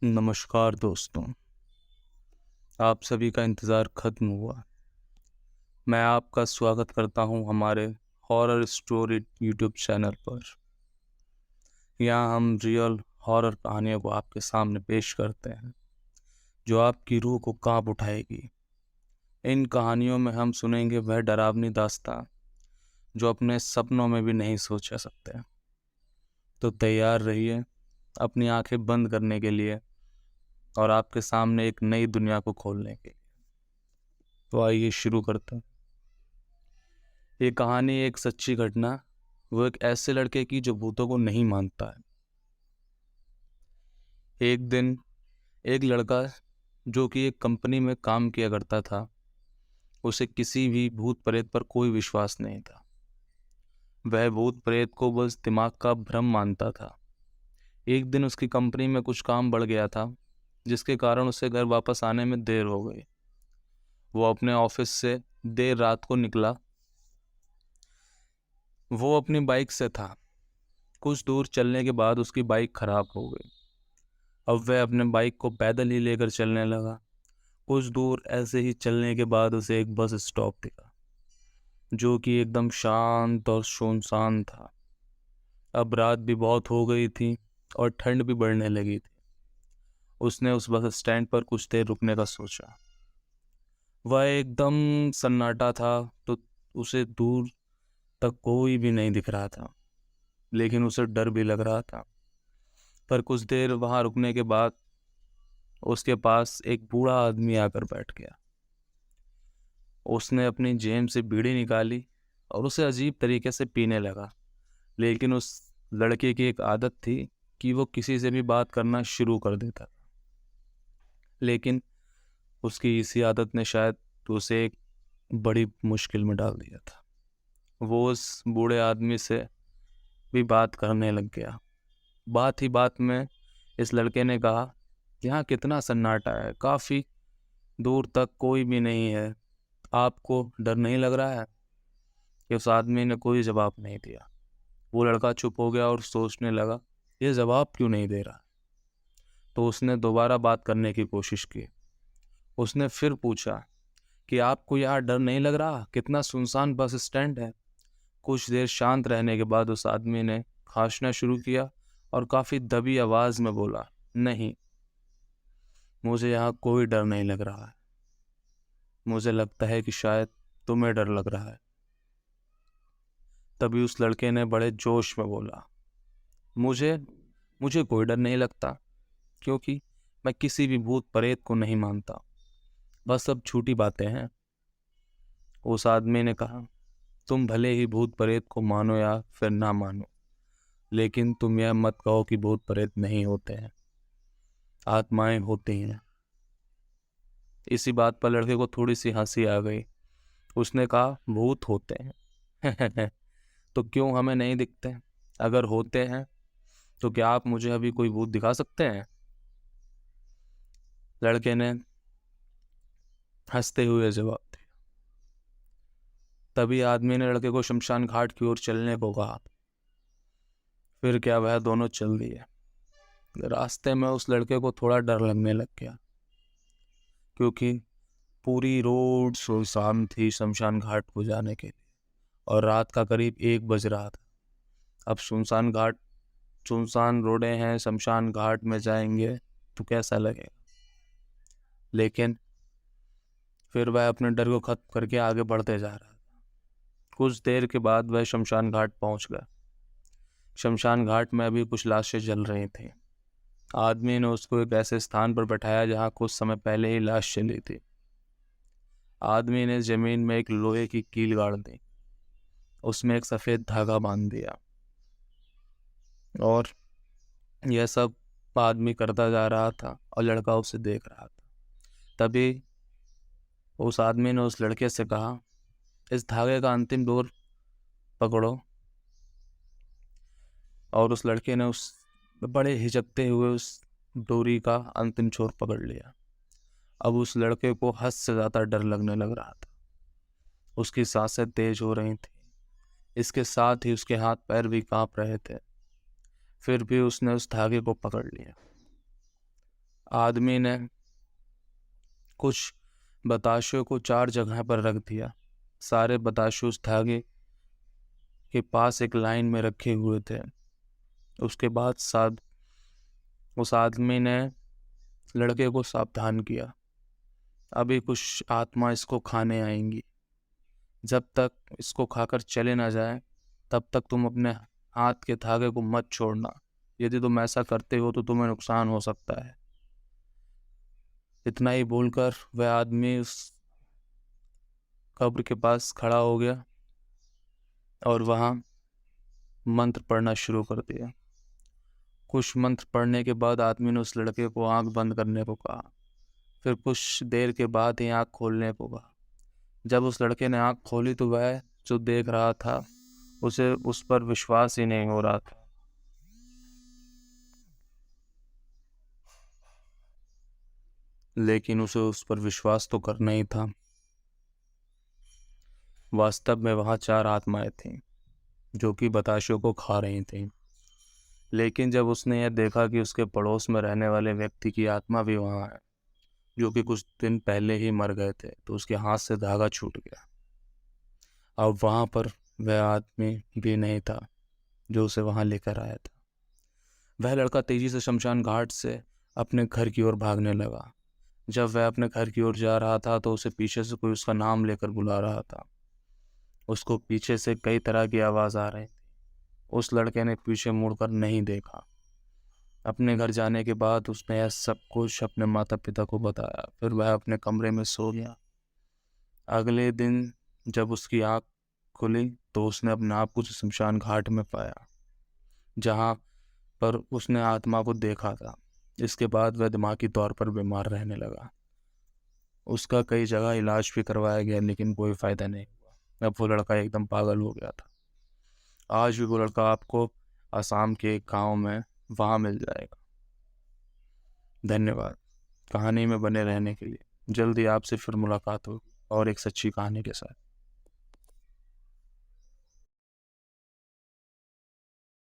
नमस्कार दोस्तों, आप सभी का इंतज़ार ख़त्म हुआ। मैं आपका स्वागत करता हूं हमारे हॉरर स्टोरी यूट्यूब चैनल पर। यहाँ हम रियल हॉरर कहानियों को आपके सामने पेश करते हैं, जो आपकी रूह को कांप उठाएगी। इन कहानियों में हम सुनेंगे वह डरावनी दास्तान जो अपने सपनों में भी नहीं सोचा सकते। तो तैयार रहिए अपनी आंखें बंद करने के लिए और आपके सामने एक नई दुनिया को खोलने के लिए। तो आइए शुरू करते हैं। ये कहानी एक सच्ची घटना, वो एक ऐसे लड़के की जो भूतों को नहीं मानता है। एक दिन एक लड़का जो कि एक कंपनी में काम किया करता था, उसे किसी भी भूत प्रेत पर कोई विश्वास नहीं था। वह भूत प्रेत को बस दिमाग का भ्रम मानता था। एक दिन उसकी कंपनी में कुछ काम बढ़ गया था, जिसके कारण उसे घर वापस आने में देर हो गई। वो अपने ऑफिस से देर रात को निकला। वो अपनी बाइक से था। कुछ दूर चलने के बाद उसकी बाइक खराब हो गई। अब वह अपने बाइक को पैदल ही लेकर चलने लगा। कुछ दूर ऐसे ही चलने के बाद उसे एक बस स्टॉप दिखा, जो कि एकदम शांत और सुनसान था। अब रात भी बहुत हो गई थी और ठंड भी बढ़ने लगी थी। उसने उस बस स्टैंड पर कुछ देर रुकने का सोचा। वह एकदम सन्नाटा था, तो उसे दूर तक कोई भी नहीं दिख रहा था, लेकिन उसे डर भी लग रहा था। पर कुछ देर वहां रुकने के बाद उसके पास एक बूढ़ा आदमी आकर बैठ गया। उसने अपनी जेब से बीड़ी निकाली और उसे अजीब तरीके से पीने लगा। लेकिन उस लड़के की एक आदत थी कि वो किसी से भी बात करना शुरू कर देता था। लेकिन उसकी इसी आदत ने शायद उसे एक बड़ी मुश्किल में डाल दिया था। वो उस बूढ़े आदमी से भी बात करने लग गया। बात ही बात में इस लड़के ने कहा, यहाँ कितना सन्नाटा है, काफ़ी दूर तक कोई भी नहीं है, आपको डर नहीं लग रहा है? कि उस आदमी ने कोई जवाब नहीं दिया। वो लड़का चुप हो गया और सोचने लगा, ये जवाब क्यों नहीं दे रहा। तो उसने दोबारा बात करने की कोशिश की। उसने फिर पूछा कि आपको यहाँ डर नहीं लग रहा, कितना सुनसान बस स्टैंड है। कुछ देर शांत रहने के बाद उस आदमी ने खांसना शुरू किया और काफ़ी दबी आवाज़ में बोला, नहीं, मुझे यहाँ कोई डर नहीं लग रहा है। मुझे लगता है कि शायद तुम्हें डर लग रहा है। तभी उस लड़के ने बड़े जोश में बोला, मुझे मुझे कोई डर नहीं लगता, क्योंकि मैं किसी भी भूत प्रेत को नहीं मानता। बस सब झूठी बातें हैं। उस आदमी ने कहा, तुम भले ही भूत प्रेत को मानो या फिर ना मानो, लेकिन तुम यह मत कहो कि भूत प्रेत नहीं होते हैं, आत्माएं होती हैं। इसी बात पर लड़के को थोड़ी सी हंसी आ गई। उसने कहा, भूत होते हैं तो क्यों हमें नहीं दिखते? अगर होते हैं तो क्या आप मुझे अभी कोई भूत दिखा सकते हैं? लड़के ने हंसते हुए जवाब दिया। तभी आदमी ने लड़के को शमशान घाट की ओर चलने को कहा। फिर क्या वह दोनों चल दिए। रास्ते में उस लड़के को थोड़ा डर लगने लग गया, क्योंकि पूरी रोड सुनसान थी शमशान घाट को जाने के लिए, और रात का करीब 1 बज रहा था। अब सुनसान रोडें हैं, शमशान घाट में जाएंगे तो कैसा लगेगा। लेकिन फिर वह अपने डर को खत्म करके आगे बढ़ते जा रहा था। कुछ देर के बाद वह शमशान घाट पहुंच गया। शमशान घाट में अभी कुछ लाशें जल रही थीं। आदमी ने उसको एक ऐसे स्थान पर बैठाया जहां कुछ समय पहले ही लाश जली थी। आदमी ने जमीन में एक लोहे की कील गाड़ दी, उसमें एक सफ़ेद धागा बांध दिया, और यह सब आदमी करता जा रहा था और लड़का उसे देख रहा था। तभी उस आदमी ने उस लड़के से कहा, इस धागे का अंतिम डोर पकड़ो। और उस लड़के ने उस बड़े हिचकते हुए उस डोरी का अंतिम छोर पकड़ लिया। अब उस लड़के को हद से ज़्यादा डर लगने लग रहा था। उसकी सांसें तेज हो रही थी, इसके साथ ही उसके हाथ पैर भी कांप रहे थे। फिर भी उसने उस धागे को पकड़ लिया। आदमी ने कुछ बताशों को 4 जगह पर रख दिया। सारे बताशे उस धागे के पास एक लाइन में रखे हुए थे। उसके बाद उस आदमी ने लड़के को सावधान किया, अभी कुछ आत्मा इसको खाने आएंगी। जब तक इसको खाकर चले ना जाए तब तक तुम अपने हाथ के धागे को मत छोड़ना। यदि तुम ऐसा करते हो तो तुम्हें नुकसान हो सकता है। इतना ही बोलकर वह आदमी उस कब्र के पास खड़ा हो गया और वहाँ मंत्र पढ़ना शुरू कर दिया। कुछ मंत्र पढ़ने के बाद आदमी ने उस लड़के को आंख बंद करने को कहा। फिर कुछ देर के बाद ही आंख खोलने को कहा। जब उस लड़के ने आंख खोली तो वह जो देख रहा था उसे उस पर विश्वास ही नहीं हो रहा था। लेकिन उसे उस पर विश्वास तो करना ही था। वास्तव में वहाँ 4 आत्माएं थीं जो कि बताशों को खा रही थीं। लेकिन जब उसने यह देखा कि उसके पड़ोस में रहने वाले व्यक्ति की आत्मा भी वहाँ है, जो कि कुछ दिन पहले ही मर गए थे, तो उसके हाथ से धागा छूट गया। अब वहाँ पर वह आदमी भी नहीं था जो उसे वहाँ लेकर आया था। वह लड़का तेजी से शमशान घाट से अपने घर की ओर भागने लगा। जब वह अपने घर की ओर जा रहा था तो उसे पीछे से कोई उसका नाम लेकर बुला रहा था। उसको पीछे से कई तरह की आवाज़ आ रही थी। उस लड़के ने पीछे मुड़कर नहीं देखा। अपने घर जाने के बाद उसने यह सब कुछ अपने माता पिता को बताया। फिर वह अपने कमरे में सो गया। अगले दिन जब उसकी आँख खुली तो उसने अपने आप को शमशान घाट में पाया जहाँ पर उसने आत्मा को देखा था। इसके बाद वह दिमागी तौर पर बीमार रहने लगा। उसका कई जगह इलाज भी करवाया गया लेकिन कोई फ़ायदा नहीं हुआ। अब वो लड़का एकदम पागल हो गया था। आज भी वो लड़का आपको असम के एक गाँव में वहाँ मिल जाएगा। धन्यवाद कहानी में बने रहने के लिए। जल्दी आपसे फिर मुलाकात होगी और एक सच्ची कहानी के साथ।